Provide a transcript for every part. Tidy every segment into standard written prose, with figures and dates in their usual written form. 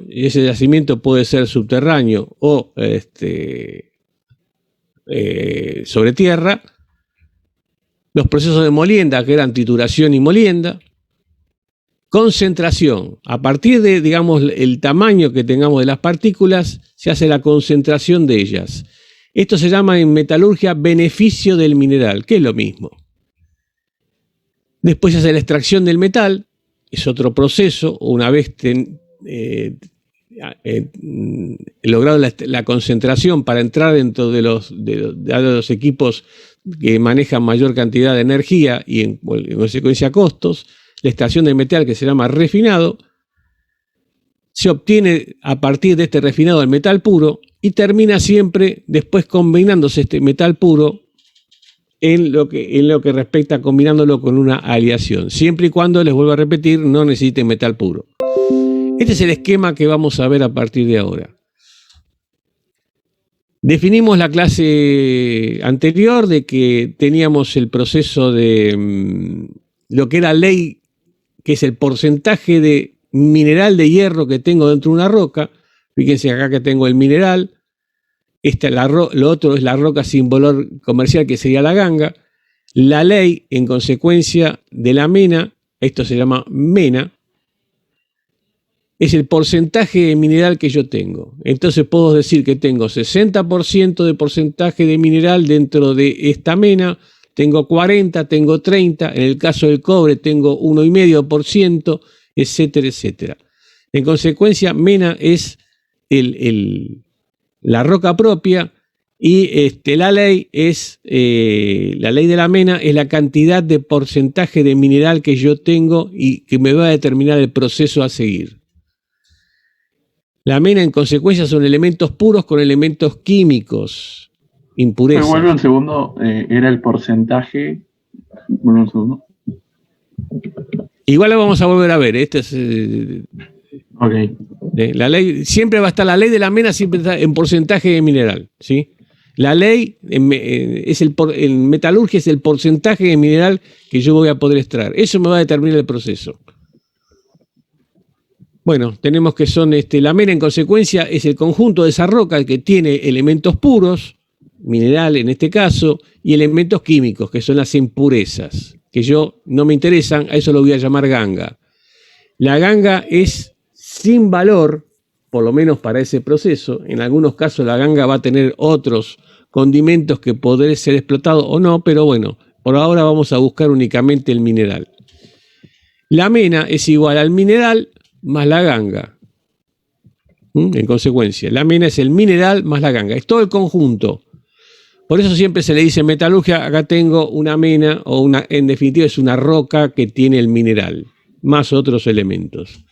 y ese yacimiento puede ser subterráneo o sobre tierra, los procesos de molienda, que eran trituración y molienda, concentración. A partir de, digamos, el tamaño que tengamos de las partículas, se hace la concentración de ellas. Esto se llama en metalurgia beneficio del mineral, que es lo mismo. Después se hace la extracción del metal, es otro proceso. Una vez logrado la concentración para entrar dentro de los equipos que manejan mayor cantidad de energía y en consecuencia costos, la extracción del metal, que se llama refinado, se obtiene a partir de este refinado el metal puro y termina siempre después combinándose este metal puro en lo que respecta a combinándolo con una aleación, siempre y cuando, les vuelvo a repetir, no necesiten metal puro. Este es el esquema que vamos a ver a partir de ahora. Definimos la clase anterior de que teníamos el proceso de lo que era ley, que es el porcentaje de mineral de hierro que tengo dentro de una roca. Fíjense acá que tengo el mineral. Lo otro es la roca sin valor comercial, que sería la ganga. La ley, en consecuencia de la mena, esto se llama mena, es el porcentaje de mineral que yo tengo. Entonces puedo decir que tengo 60% de porcentaje de mineral dentro de esta mena, tengo 40, tengo 30, en el caso del cobre tengo 1,5%, etcétera, etcétera. En consecuencia, mena es la roca propia y la ley la ley de la mena es la cantidad de porcentaje de mineral que yo tengo y que me va a determinar el proceso a seguir. La mena, en consecuencia, son elementos puros con elementos químicos, impurezas. Vuelve un segundo, era el porcentaje. Vuelve un segundo. Igual lo vamos a volver a ver. Okay. La ley, siempre va a estar la ley de la mena, siempre está en porcentaje de mineral, ¿sí? La ley en metalurgia es el porcentaje de mineral que yo voy a poder extraer. Eso me va a determinar el proceso. Bueno, tenemos que son la mena, en consecuencia, es el conjunto de esa roca que tiene elementos puros, mineral en este caso, y elementos químicos, que son las impurezas, que no me interesan, a eso lo voy a llamar ganga. La ganga es sin valor, por lo menos para ese proceso. En algunos casos la ganga va a tener otros condimentos que podrán ser explotados o no, pero bueno, por ahora vamos a buscar únicamente el mineral. La mena es igual al mineral más la ganga. En consecuencia, la mena es el mineral más la ganga. Es todo el conjunto. Por eso siempre se le dice metalurgia, acá tengo una mena, en definitiva es una roca que tiene el mineral, más otros elementos.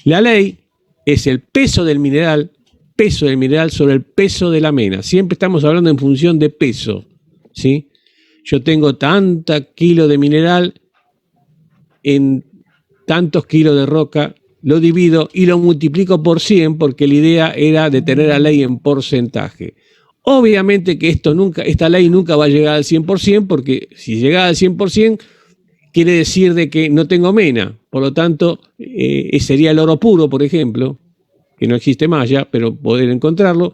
La ley es el peso del mineral sobre el peso de la mena. Siempre estamos hablando en función de peso, ¿sí? Yo tengo tanta kilo de mineral en tantos kilos de roca, lo divido y lo multiplico por 100 porque la idea era de tener la ley en porcentaje. Obviamente que esta ley nunca va a llegar al 100% porque si llegara al 100% quiere decir de que no tengo mena. Por lo tanto, sería el oro puro, por ejemplo, que no existe más ya, pero poder encontrarlo.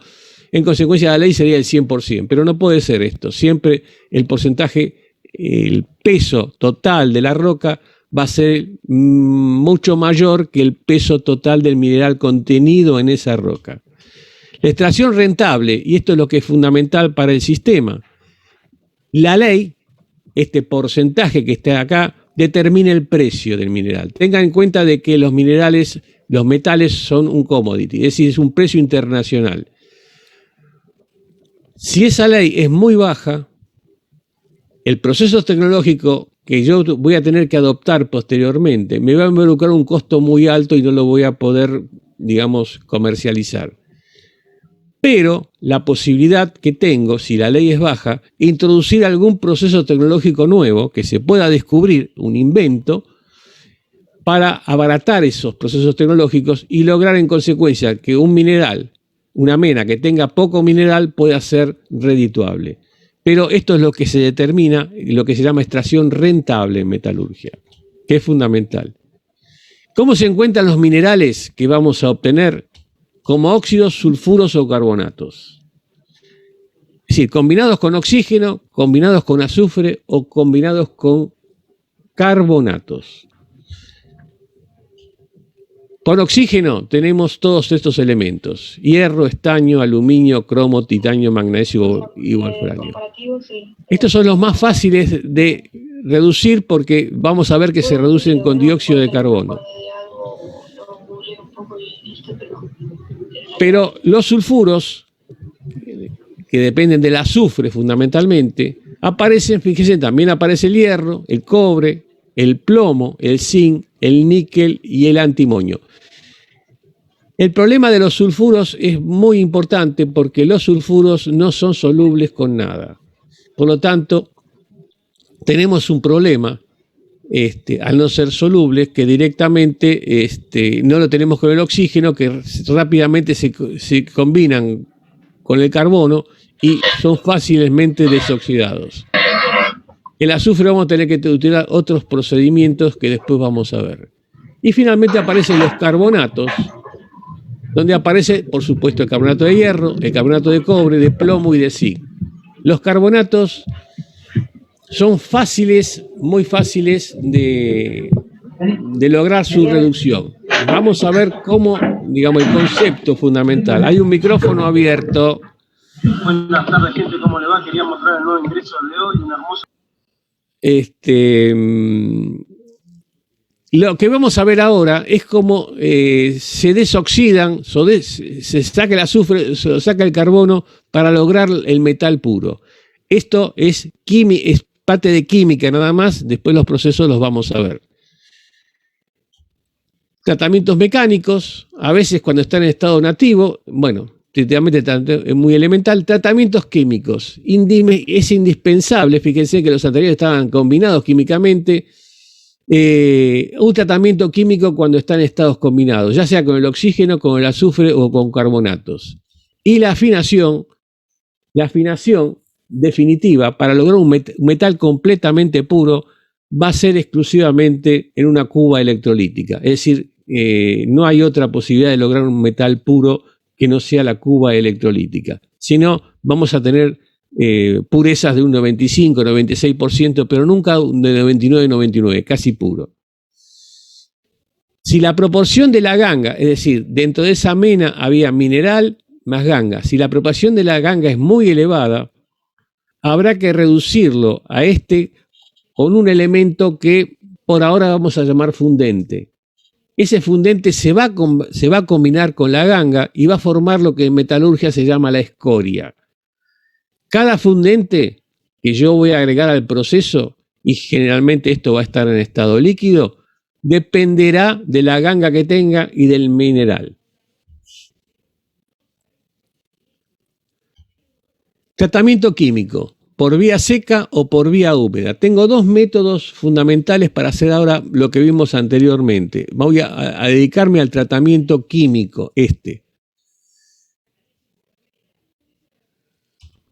En consecuencia, la ley sería el 100%, pero no puede ser esto. Siempre el porcentaje, el peso total de la roca va a ser mucho mayor que el peso total del mineral contenido en esa roca. La extracción rentable, y esto es lo que es fundamental para el sistema. La ley, este porcentaje que está acá, determina el precio del mineral. Tengan en cuenta de que los metales son un commodity, es decir, es un precio internacional. Si esa ley es muy baja, el proceso tecnológico que yo voy a tener que adoptar posteriormente me va a involucrar un costo muy alto y no lo voy a poder, digamos, comercializar. Pero la posibilidad que tengo, si la ley es baja, introducir algún proceso tecnológico nuevo que se pueda descubrir, un invento, para abaratar esos procesos tecnológicos y lograr en consecuencia que un mineral, una mena que tenga poco mineral, pueda ser redituable. Pero esto es lo que se determina, lo que se llama extracción rentable en metalurgia, que es fundamental. ¿Cómo se encuentran los minerales que vamos a obtener? Como óxidos, sulfuros o carbonatos. Es decir, combinados con oxígeno, combinados con azufre o combinados con carbonatos. Por oxígeno tenemos todos estos elementos: hierro, estaño, aluminio, cromo, titanio, magnesio y wolframio. Estos son los más fáciles de reducir porque vamos a ver que se reducen con dióxido de carbono. Pero los sulfuros, que dependen del azufre fundamentalmente, aparecen, fíjense, también aparece el hierro, el cobre, el plomo, el zinc, el níquel y el antimonio. El problema de los sulfuros es muy importante porque los sulfuros no son solubles con nada. Por lo tanto, tenemos un problema al no ser solubles, que directamente no lo tenemos con el oxígeno, que rápidamente se combinan con el carbono y son fácilmente desoxidados. El azufre vamos a tener que utilizar otros procedimientos que después vamos a ver. Y finalmente aparecen los carbonatos, donde aparece, por supuesto, el carbonato de hierro, el carbonato de cobre, de plomo y de zinc. Los carbonatos son fáciles, muy fáciles de lograr su reducción. Vamos a ver cómo, digamos, el concepto fundamental. Hay un micrófono abierto. Buenas tardes, gente, ¿cómo le va? Quería mostrar el nuevo ingreso de hoy, un hermoso... Lo que vamos a ver ahora es cómo se desoxidan, se saca el azufre, se saca el carbono para lograr el metal puro. Esto es parte de química nada más, después los procesos los vamos a ver. Tratamientos mecánicos, a veces cuando está en estado nativo, bueno, es muy elemental. Tratamientos químicos, es indispensable, fíjense que los anteriores estaban combinados químicamente. Un tratamiento químico cuando están en estados combinados, ya sea con el oxígeno, con el azufre o con carbonatos. Y la afinación definitiva para lograr un metal completamente puro va a ser exclusivamente en una cuba electrolítica. Es decir, no hay otra posibilidad de lograr un metal puro que no sea la cuba electrolítica. Si no, vamos a tener purezas de un 95, 96%, pero nunca de 99, 99, casi puro. Si la proporción de la ganga, es decir, dentro de esa mena había mineral más ganga, si la proporción de la ganga es muy elevada, habrá que reducirlo a con un elemento que por ahora vamos a llamar fundente. Ese fundente se va a combinar con la ganga y va a formar lo que en metalurgia se llama la escoria. Cada fundente que yo voy a agregar al proceso, y generalmente esto va a estar en estado líquido, dependerá de la ganga que tenga y del mineral. Tratamiento químico, por vía seca o por vía húmeda. Tengo dos métodos fundamentales para hacer ahora lo que vimos anteriormente. Voy a dedicarme al tratamiento químico,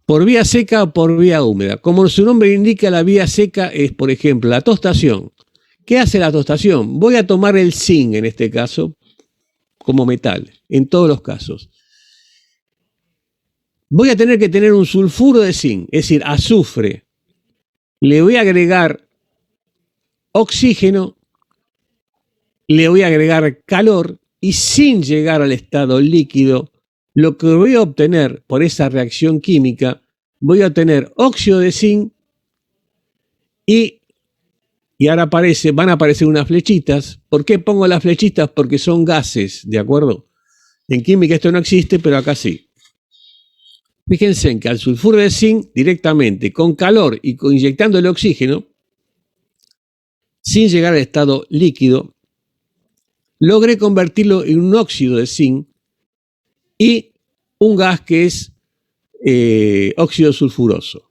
Por vía seca o por vía húmeda. Como su nombre indica, la vía seca es, por ejemplo, la tostación. ¿Qué hace la tostación? Voy a tomar el zinc, en este caso, como metal, en todos los casos. Voy a tener que tener un sulfuro de zinc, es decir, azufre. Le voy a agregar oxígeno, le voy a agregar calor y sin llegar al estado líquido, lo que voy a obtener por esa reacción química, voy a obtener óxido de zinc y ahora van a aparecer unas flechitas. ¿Por qué pongo las flechitas? Porque son gases, ¿de acuerdo? En química esto no existe, pero acá sí. Fíjense en que al sulfuro de zinc directamente, con calor y inyectando el oxígeno, sin llegar al estado líquido, logré convertirlo en un óxido de zinc y un gas que es óxido sulfuroso.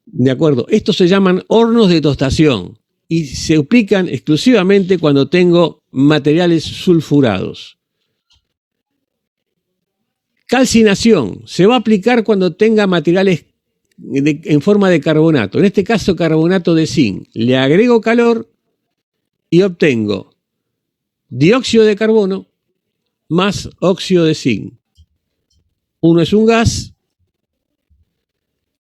¿De acuerdo? Estos se llaman hornos de tostación y se aplican exclusivamente cuando tengo materiales sulfurados. Calcinación se va a aplicar cuando tenga materiales en forma de carbonato. En este caso, carbonato de zinc. Le agrego calor y obtengo dióxido de carbono más óxido de zinc. Uno es un gas.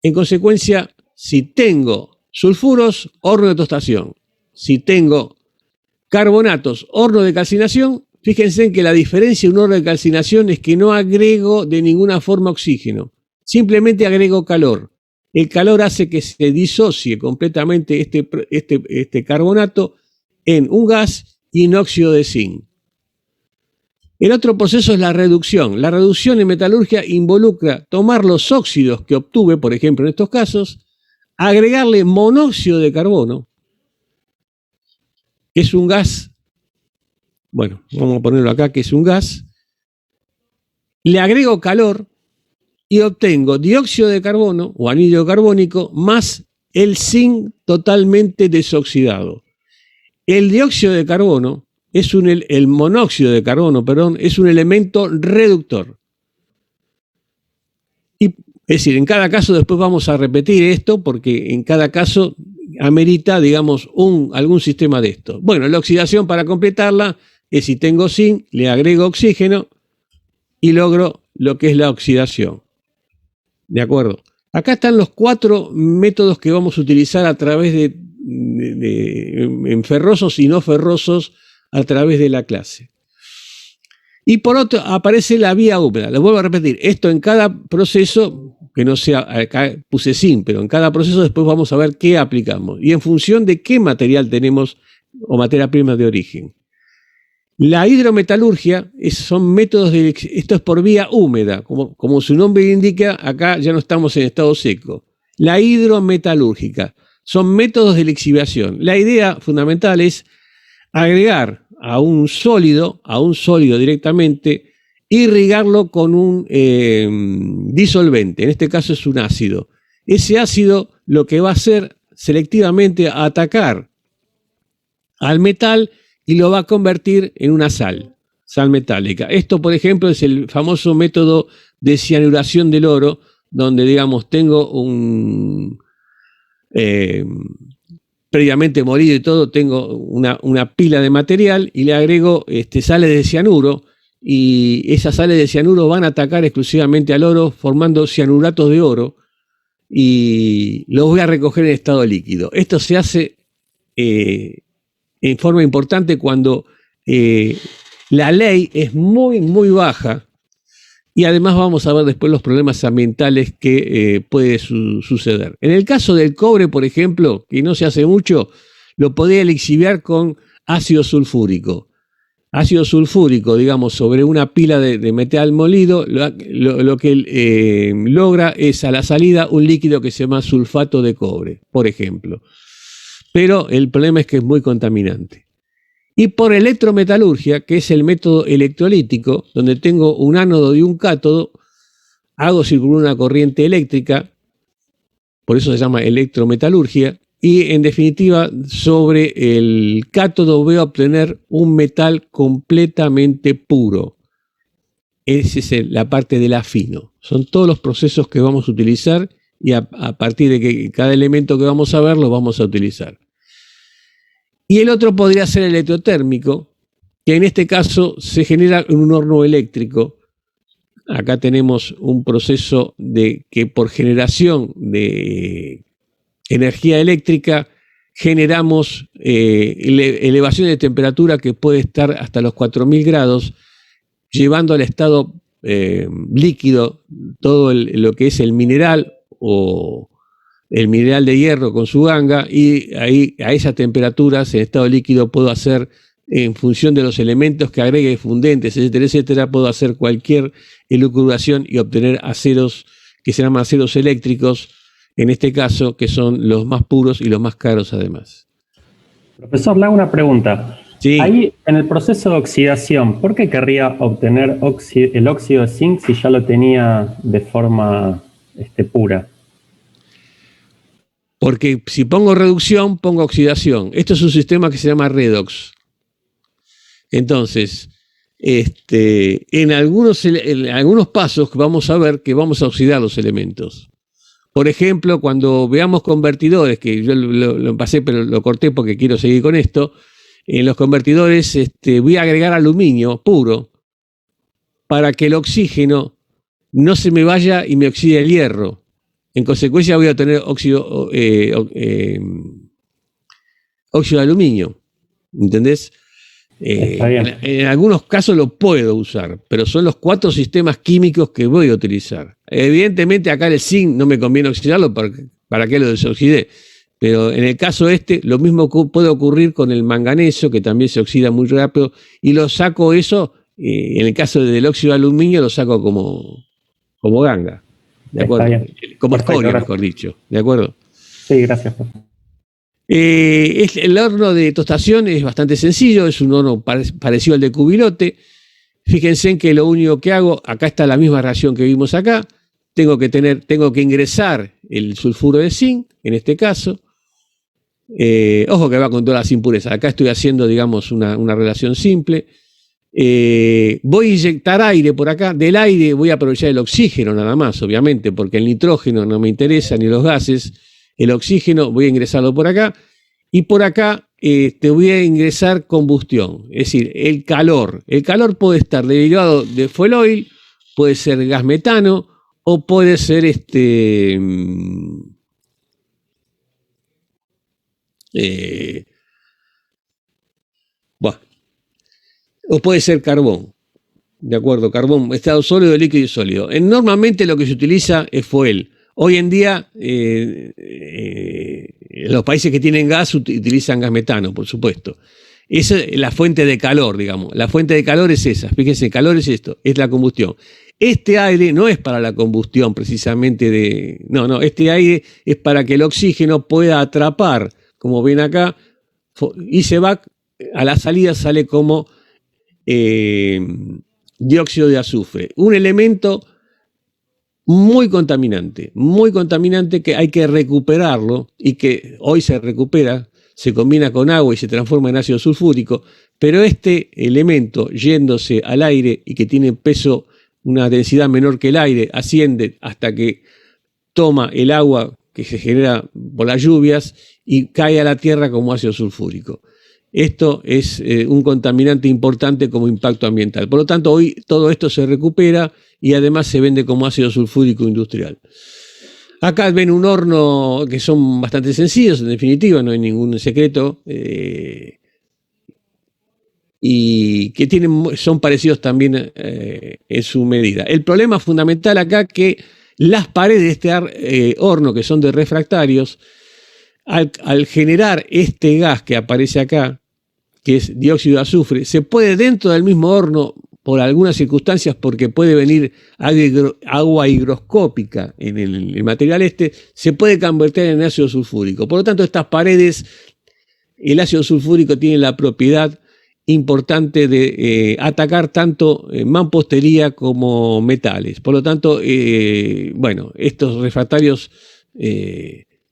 En consecuencia, si tengo sulfuros, horno de tostación. Si tengo carbonatos, horno de calcinación, fíjense en que la diferencia de un horno de calcinación es que no agrego de ninguna forma oxígeno, simplemente agrego calor. El calor hace que se disocie completamente este carbonato en un gas y en óxido de zinc. El otro proceso es la reducción. La reducción en metalurgia involucra tomar los óxidos que obtuve, por ejemplo en estos casos, agregarle monóxido de carbono. Es un gas, bueno, vamos a ponerlo acá, que es un gas. Le agrego calor y obtengo dióxido de carbono o anhídrido carbónico más el zinc totalmente desoxidado. El dióxido de carbono el monóxido de carbono, perdón, es un elemento reductor. Es decir, en cada caso después vamos a repetir esto porque en cada caso amerita, digamos, algún sistema de esto. Bueno, la oxidación para completarla es si tengo zinc, le agrego oxígeno y logro lo que es la oxidación. ¿De acuerdo? Acá están los 4 métodos que vamos a utilizar a través en ferrosos y no ferrosos a través de la clase. Y por otro, aparece la vía húmeda. Lo vuelvo a repetir, esto en cada proceso, que no sea, acá puse zinc, pero en cada proceso después vamos a ver qué aplicamos y en función de qué material tenemos o materia prima de origen. La hidrometalurgia son métodos esto es por vía húmeda, como su nombre indica, acá ya no estamos en estado seco. La hidrometalúrgica son métodos de lixiviación. La idea fundamental es agregar a un sólido directamente, irrigarlo con un disolvente, en este caso es un ácido. Ese ácido lo que va a hacer selectivamente atacar al metal y lo va a convertir en una sal metálica. Esto, por ejemplo, es el famoso método de cianuración del oro, donde, digamos, tengo previamente molido y todo, tengo una pila de material y le agrego sales de cianuro y esas sales de cianuro van a atacar exclusivamente al oro formando cianuratos de oro y los voy a recoger en estado líquido. Esto se hace en forma importante cuando la ley es muy, muy baja y además vamos a ver después los problemas ambientales que puede suceder. En el caso del cobre, por ejemplo, que no se hace mucho, lo podía lixiviar con ácido sulfúrico. Ácido sulfúrico, digamos, sobre una pila de metal molido, lo que logra es a la salida un líquido que se llama sulfato de cobre, por ejemplo. Pero el problema es que es muy contaminante. Y por electrometalurgia, que es el método electrolítico, donde tengo un ánodo y un cátodo, hago circular una corriente eléctrica, por eso se llama electrometalurgia, y en definitiva sobre el cátodo voy a obtener un metal completamente puro. Esa es la parte del afino. Son todos los procesos que vamos a utilizar y a partir de que cada elemento que vamos a ver lo vamos a utilizar. Y el otro podría ser electrotérmico, que en este caso se genera en un horno eléctrico. Acá tenemos un proceso que por generación de energía eléctrica generamos elevación de temperatura que puede estar hasta los 4000 grados, llevando al estado líquido todo lo que es el mineral o el mineral de hierro con su ganga, y ahí a esas temperaturas en estado líquido puedo hacer, en función de los elementos que agregue, fundentes, etcétera, etcétera, puedo hacer cualquier elucubración y obtener aceros que se llaman aceros eléctricos, en este caso, que son los más puros y los más caros además. Profesor, le hago una pregunta. Sí. Ahí, en el proceso de oxidación, ¿por qué querría obtener el óxido de zinc si ya lo tenía de forma pura? Porque si pongo reducción, pongo oxidación. Esto es un sistema que se llama redox. Entonces, en algunos pasos vamos a ver que vamos a oxidar los elementos. Por ejemplo, cuando veamos convertidores, que yo lo pasé pero lo corté porque quiero seguir con esto, en los convertidores voy a agregar aluminio puro para que el oxígeno no se me vaya y me oxide el hierro. En consecuencia voy a tener óxido de aluminio. ¿Entendés? En algunos casos lo puedo usar, pero son los 4 sistemas químicos que voy a utilizar. Evidentemente acá el zinc no me conviene oxidarlo para que lo desoxide, pero en el caso lo mismo puede ocurrir con el manganeso, que también se oxida muy rápido, y lo saco eso, en el caso del óxido de aluminio lo saco como ganga, ¿de acuerdo? Como escoria, mejor dicho, ¿de acuerdo? Sí, gracias. El horno de tostación es bastante sencillo, es un horno parecido al de cubilote. Fíjense en que lo único que hago, acá está la misma reacción que vimos acá, tengo que ingresar el sulfuro de zinc, en este caso. Ojo que va con todas las impurezas, acá estoy haciendo, digamos, una relación simple. Voy a inyectar aire por acá, del aire voy a aprovechar el oxígeno nada más, obviamente, porque el nitrógeno no me interesa, ni los gases. El oxígeno voy a ingresarlo por acá, y por acá te voy a ingresar combustión, es decir, el calor. El calor puede estar derivado de fuel oil, puede ser gas metano, o puede ser o puede ser carbón. De acuerdo, carbón, estado sólido, líquido y sólido. Normalmente lo que se utiliza es fuel. Hoy en día, los países que tienen gas utilizan gas metano, por supuesto. Esa es la fuente de calor, digamos. La fuente de calor es esa. Fíjense, el calor es esto, es la combustión. Este aire no es para la combustión precisamente No, este aire es para que el oxígeno pueda atrapar, como ven acá, y se va, a la salida sale como dióxido de azufre. Un elemento muy contaminante que hay que recuperarlo y que hoy se recupera, se combina con agua y se transforma en ácido sulfúrico, pero este elemento yéndose al aire y que tiene peso, una densidad menor que el aire, asciende hasta que toma el agua que se genera por las lluvias y cae a la tierra como ácido sulfúrico. Esto es un contaminante importante como impacto ambiental. Por lo tanto, hoy todo esto se recupera y además se vende como ácido sulfúrico industrial. Acá ven un horno que son bastante sencillos, en definitiva, no hay ningún secreto, y que son parecidos también en su medida. El problema fundamental acá es que las paredes de este horno, que son de refractarios, al generar este gas que aparece acá, que es dióxido de azufre, se puede dentro del mismo horno, por algunas circunstancias, porque puede venir agua higroscópica en el material se puede convertir en ácido sulfúrico. Por lo tanto, estas paredes, el ácido sulfúrico tiene la propiedad importante de atacar tanto mampostería como metales. Por lo tanto, estos refractarios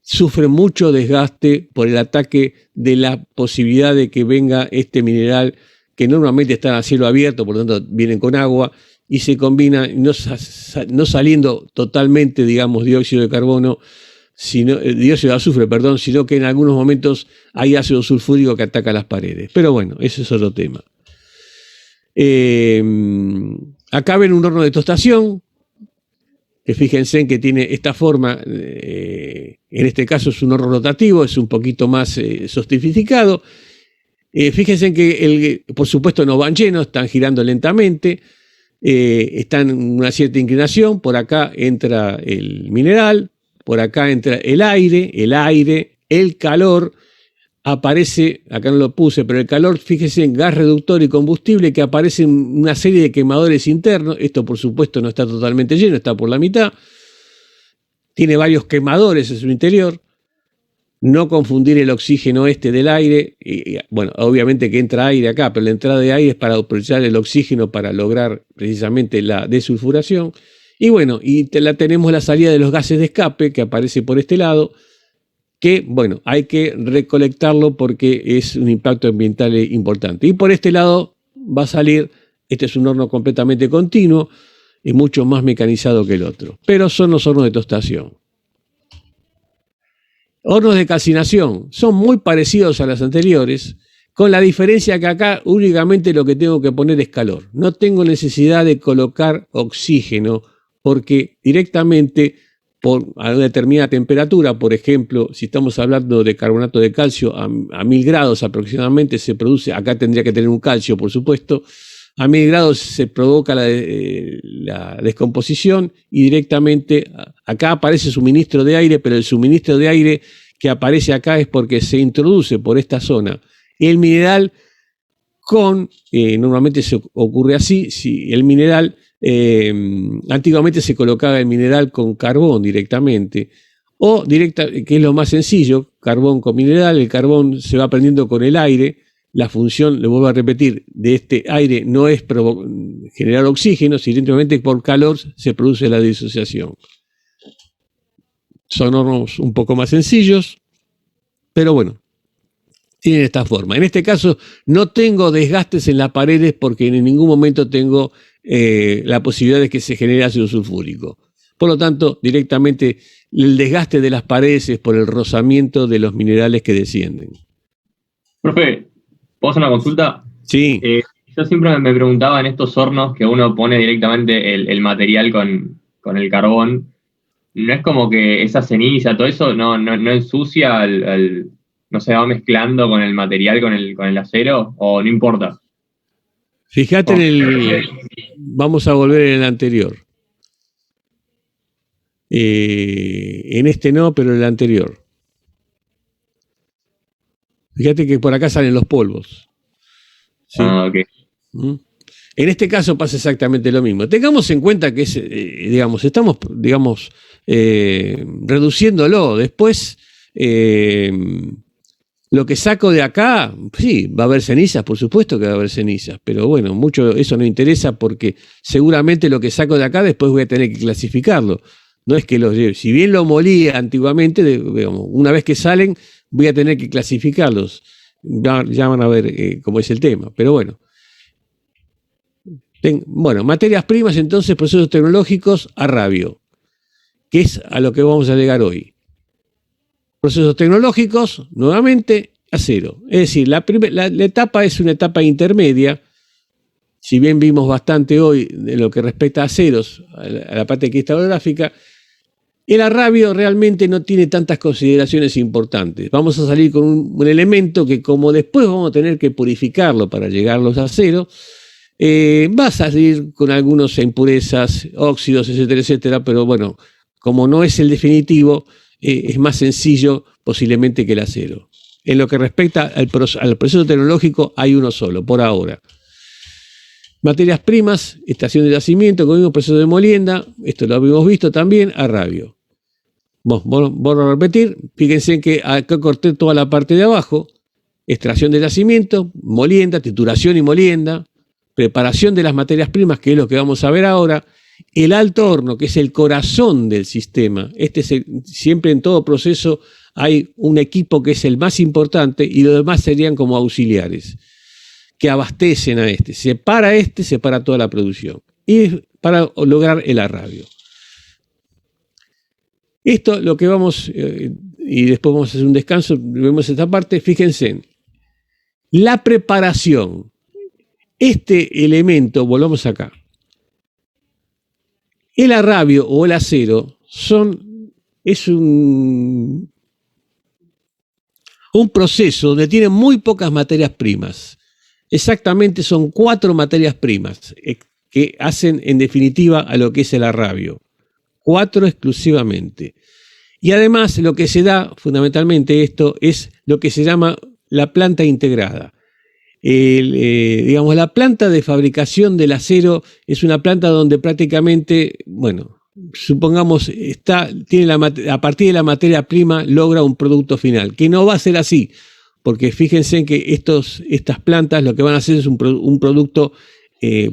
sufren mucho desgaste por el ataque de la posibilidad de que venga este mineral que normalmente están a cielo abierto, por lo tanto vienen con agua y se combina, no saliendo totalmente, digamos, dióxido de carbono, dióxido de azufre, perdón, sino que en algunos momentos hay ácido sulfúrico que ataca las paredes. Pero bueno, ese es otro tema. Acá ven un horno de tostación, que fíjense en que tiene esta forma, en este caso es un horno rotativo, es un poquito más sofisticado. Fíjense en que, por supuesto, no van llenos, están girando lentamente, están en una cierta inclinación, por acá entra el mineral, por acá entra el aire, el calor, aparece, acá no lo puse, pero el calor, fíjense en gas reductor y combustible, que aparece en una serie de quemadores internos. Esto, por supuesto, no está totalmente lleno, está por la mitad. Tiene varios quemadores en su interior. No confundir el oxígeno del aire. Bueno, obviamente que entra aire acá, pero la entrada de aire es para aprovechar el oxígeno para lograr precisamente la desulfuración. Y bueno, tenemos la salida de los gases de escape que aparece por este lado, que bueno, hay que recolectarlo porque es un impacto ambiental importante. Y por este lado va a salir, este es un horno completamente continuo y mucho más mecanizado que el otro, pero son los hornos de tostación. Hornos de calcinación son muy parecidos a los anteriores, con la diferencia que acá únicamente lo que tengo que poner es calor. No tengo necesidad de colocar oxígeno porque directamente por a una determinada temperatura, por ejemplo, si estamos hablando de carbonato de calcio, a 1000 grados aproximadamente se produce, acá tendría que tener un calcio, por supuesto, a 1000 grados se provoca la descomposición y directamente acá aparece suministro de aire, pero el suministro de aire que aparece acá es porque se introduce por esta zona el mineral normalmente se ocurre así, si el mineral, antiguamente se colocaba el mineral con carbón directamente, o que es lo más sencillo, carbón con mineral, el carbón se va prendiendo con el aire, la función, le vuelvo a repetir, de este aire no es generar oxígeno, sino simplemente por calor se produce la disociación. Son hornos un poco más sencillos, pero bueno, tienen esta forma. En este caso no tengo desgastes en las paredes porque en ningún momento tengo la posibilidad de que se genere ácido sulfúrico. Por lo tanto, directamente el desgaste de las paredes es por el rozamiento de los minerales que descienden. Profe, ¿puedo hacer una consulta? Sí. Yo siempre me preguntaba en estos hornos que uno pone directamente el material con el carbón, ¿no es como que esa ceniza, todo eso, no ensucia no se va mezclando con el material, con el acero, o no importa? Fíjate vamos a volver en el anterior. En este no, pero en el anterior. Fíjate que por acá salen los polvos. ¿Sí? Ah, ok. En este caso pasa exactamente lo mismo. Tengamos en cuenta que estamos reduciéndolo. Después, lo que saco de acá, sí, va a haber cenizas, por supuesto que va a haber cenizas, pero bueno, mucho eso no interesa porque seguramente lo que saco de acá después voy a tener que clasificarlo. No es que los lleve. Si bien lo molía antiguamente, una vez que salen, voy a tener que clasificarlos. Ya van a ver cómo es el tema, pero bueno. Bueno, materias primas, entonces, procesos tecnológicos, Arrabio, que es a lo que vamos a llegar hoy. Procesos tecnológicos, nuevamente, acero. Es decir, la etapa es una etapa intermedia. Si bien vimos bastante hoy de lo que respecta a aceros, a la parte cristalográfica, el Arrabio realmente no tiene tantas consideraciones importantes. Vamos a salir con un elemento que, como después vamos a tener que purificarlo para llegar a los aceros, va a salir con algunas impurezas, óxidos, etcétera, etcétera, pero bueno, como no es el definitivo, es más sencillo posiblemente que el acero. En lo que respecta al proceso tecnológico, hay uno solo, por ahora. Materias primas, estación de yacimiento, con el mismo proceso de molienda, esto lo habíamos visto también, Arrabio. Vuelvo a repetir, fíjense que acá corté toda la parte de abajo, extracción de yacimiento, molienda, trituración y molienda, preparación de las materias primas, que es lo que vamos a ver ahora, el alto horno, que es el corazón del sistema. Siempre en todo proceso hay un equipo que es el más importante y los demás serían como auxiliares, que abastecen a se para toda la producción. Y para lograr el Arrabio. Esto lo que vamos, y después vamos a hacer un descanso, vemos esta parte, fíjense, la preparación, este elemento, volvamos acá, el Arrabio o el acero es un proceso donde tiene muy pocas materias primas. Exactamente son 4 materias primas que hacen en definitiva a lo que es el Arrabio. 4 exclusivamente. Y además lo que se da, fundamentalmente esto, es lo que se llama la planta integrada. La planta de fabricación del acero es una planta donde prácticamente, supongamos, a partir de la materia prima logra un producto final, que no va a ser así, porque fíjense que estas plantas lo que van a hacer es un producto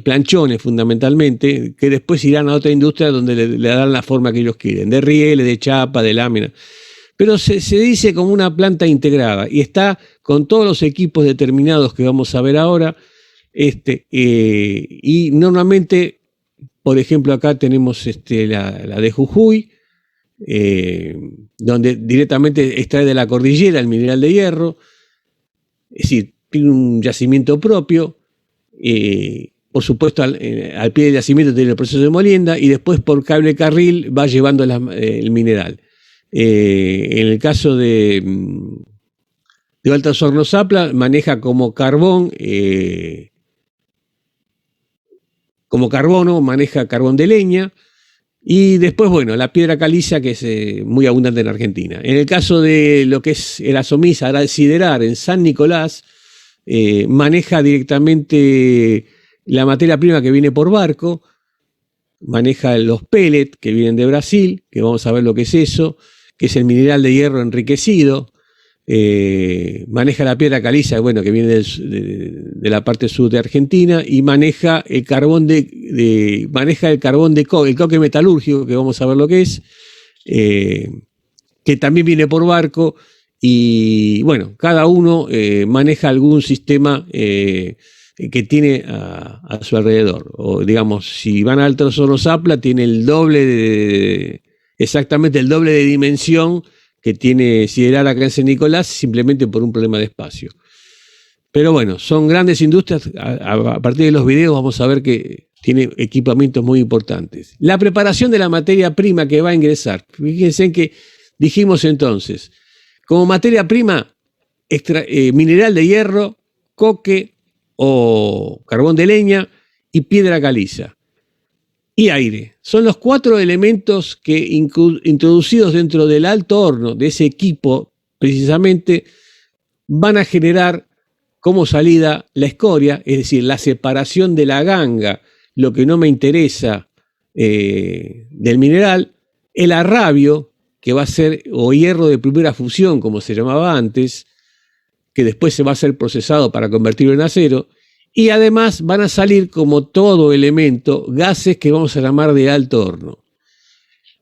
planchones fundamentalmente, que después irán a otra industria donde le dan la forma que ellos quieren, de rieles, de chapa, de lámina. Pero se dice como una planta integrada y está con todos los equipos determinados que vamos a ver ahora. Y normalmente, por ejemplo, acá tenemos la de Jujuy, donde directamente extrae de la cordillera el mineral de hierro. Es decir, tiene un yacimiento propio. Por supuesto, al pie del yacimiento tiene el proceso de molienda y después por cable carril va llevando el mineral. En el caso de Altos Hornos Zapla, maneja como carbón, como carbono, maneja carbón de leña. Y después, bueno, la piedra caliza, que es muy abundante en Argentina. En el caso de lo que es el Asomís Siderar en San Nicolás, maneja directamente la materia prima que viene por barco, maneja los pellets que vienen de Brasil, que vamos a ver lo que es eso, que es el mineral de hierro enriquecido, maneja la piedra caliza, bueno, que viene de la parte sur de Argentina, y maneja el carbón el coque metalúrgico, que vamos a ver lo que es, que también viene por barco, y bueno, cada uno maneja algún sistema que tiene a su alrededor. O digamos, si van a Altos Hornos Zapla, tiene el doble exactamente el doble de dimensión que tiene Siderar acá en San Nicolás, simplemente por un problema de espacio. Pero bueno, son grandes industrias. A partir de los videos vamos a ver que tiene equipamientos muy importantes. La preparación de la materia prima que va a ingresar. Fíjense que dijimos entonces, como materia prima, mineral de hierro, coque o carbón de leña y piedra caliza. Y aire. Son los 4 elementos que introducidos dentro del alto horno, de ese equipo, precisamente, van a generar como salida la escoria, es decir, la separación de la ganga, lo que no me interesa del mineral, el arrabio, que va a ser, o hierro de primera fusión, como se llamaba antes, que después se va a ser procesado para convertirlo en acero, y además van a salir, como todo elemento, gases que vamos a llamar de alto horno.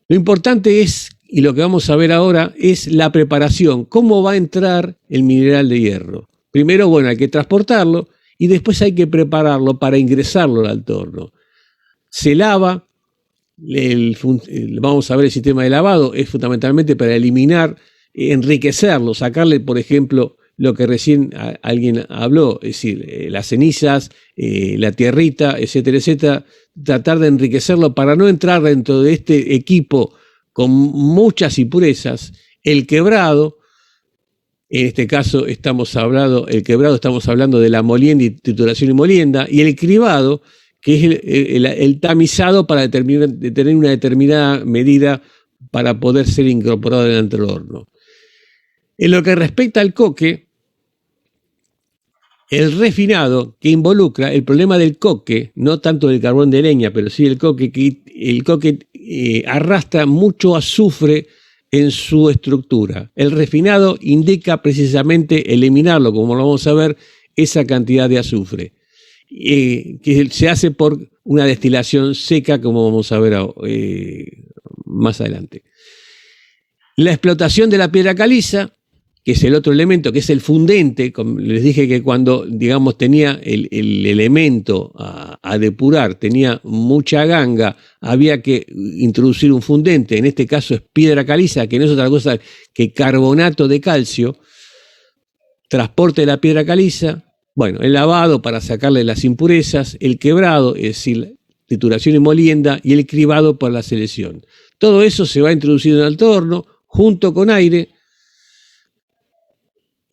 Lo importante es, y lo que vamos a ver ahora, es la preparación. ¿Cómo va a entrar el mineral de hierro? Primero, bueno, hay que transportarlo y después hay que prepararlo para ingresarlo al alto horno. Se lava, vamos a ver el sistema de lavado, es fundamentalmente para eliminar, enriquecerlo, sacarle, por ejemplo, lo que recién alguien habló, es decir, las cenizas, la tierrita, etcétera, etcétera, tratar de enriquecerlo para no entrar dentro de este equipo con muchas impurezas. El quebrado, en este caso estamos hablando de la molienda y trituración y molienda, y el cribado, que es el tamizado para tener una determinada medida para poder ser incorporado dentro del horno. En lo que respecta al coque, el refinado, que involucra el problema del coque, no tanto del carbón de leña, pero sí del coque, que el coque arrastra mucho azufre en su estructura. El refinado indica precisamente eliminarlo, como lo vamos a ver, esa cantidad de azufre, que se hace por una destilación seca, como vamos a ver más adelante. La explotación de la piedra caliza, que es el otro elemento, que es el fundente. Como les dije, que cuando, digamos, tenía el elemento a depurar, tenía mucha ganga, había que introducir un fundente. En este caso es piedra caliza, que no es otra cosa que carbonato de calcio. Transporte de la piedra caliza, bueno, el lavado para sacarle las impurezas, el quebrado, es decir, trituración y molienda, y el cribado por la selección. Todo eso se va a introducir en el alto horno junto con aire,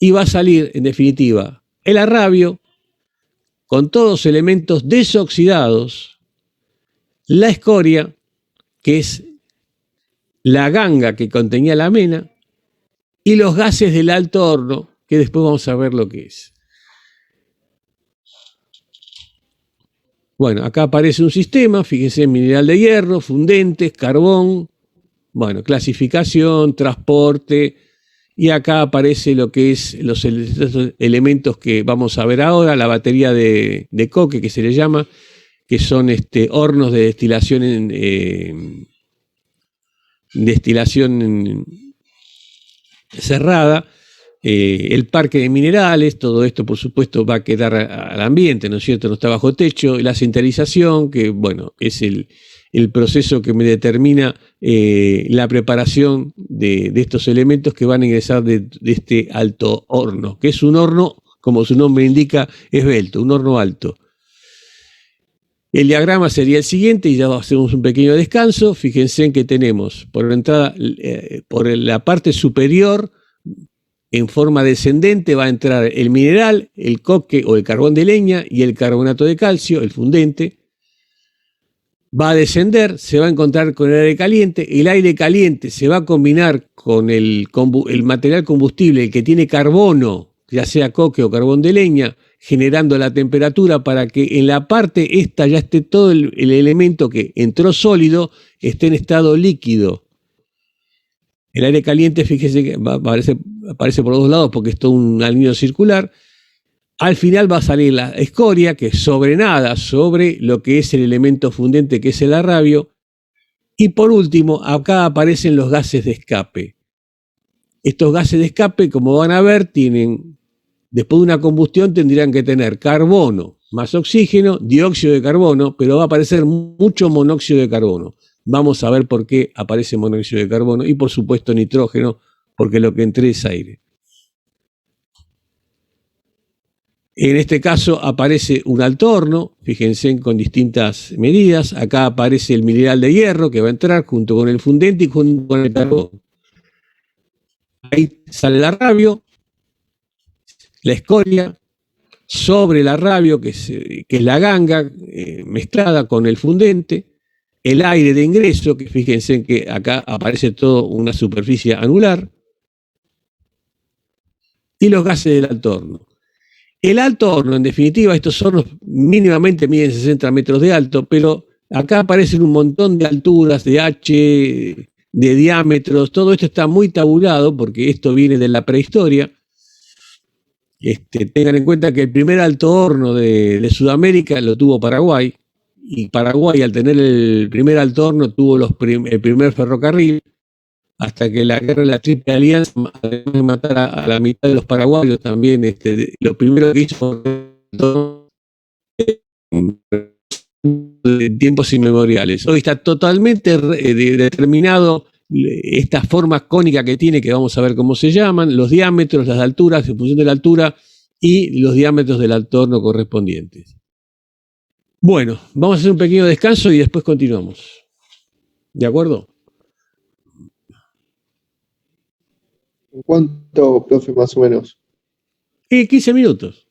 y va a salir, en definitiva, el arrabio con todos los elementos desoxidados, la escoria, que es la ganga que contenía la mena, y los gases del alto horno, que después vamos a ver lo que es. Bueno, acá aparece un sistema, fíjense, mineral de hierro, fundentes, carbón, bueno, clasificación, transporte. Y acá aparece lo que es los elementos que vamos a ver ahora, la batería de coque, que se le llama, que son hornos de destilación cerrada, el parque de minerales. Todo esto, por supuesto, va a quedar al ambiente, ¿no es cierto? No está bajo techo. La sinterización, que bueno, es el proceso que me determina la preparación de estos elementos que van a ingresar de este alto horno, que es un horno como su nombre indica, esbelto, un horno alto. El diagrama sería el siguiente y ya hacemos un pequeño descanso. Fíjense en que tenemos por entrada, por la parte superior, en forma descendente va a entrar el mineral, el coque o el carbón de leña y el carbonato de calcio, el fundente. Va a descender, se va a encontrar con el aire caliente. El aire caliente se va a combinar con el material combustible, el que tiene carbono, ya sea coque o carbón de leña, generando la temperatura para que en la parte esta ya esté todo el elemento que entró sólido, esté en estado líquido. El aire caliente, fíjese que aparece por los dos lados porque es todo un anillo circular. Al final va a salir la escoria, que sobrenada sobre lo que es el elemento fundente, que es el arrabio. Y por último, acá aparecen los gases de escape. Estos gases de escape, como van a ver, después de una combustión tendrían que tener carbono más oxígeno, dióxido de carbono, pero va a aparecer mucho monóxido de carbono. Vamos a ver por qué aparece monóxido de carbono y por supuesto nitrógeno, porque lo que entré es aire. En este caso aparece un alto horno, fíjense con distintas medidas. Acá aparece el mineral de hierro que va a entrar junto con el fundente y junto con el carbón. Ahí sale el arrabio, la escoria, sobre el arrabio, que es la ganga mezclada con el fundente, el aire de ingreso, que fíjense en que acá aparece toda una superficie anular, y los gases del alto horno. El alto horno, en definitiva, estos hornos mínimamente miden 60 metros de alto, pero acá aparecen un montón de alturas, de H, de diámetros. Todo esto está muy tabulado porque esto viene de la prehistoria. Tengan en cuenta que el primer alto horno de Sudamérica lo tuvo Paraguay, y Paraguay, al tener el primer alto horno, tuvo el primer ferrocarril, hasta que la guerra de la Triple Alianza, además de matar a la mitad de los paraguayos, también lo primero que hizo de tiempos inmemoriales. Hoy está totalmente determinado estas formas cónicas que tiene, que vamos a ver cómo se llaman, los diámetros, las alturas, en función de la altura, y los diámetros del alto horno correspondientes. Bueno, vamos a hacer un pequeño descanso y después continuamos. ¿De acuerdo? ¿En cuánto, profe, más o menos? 15 minutos.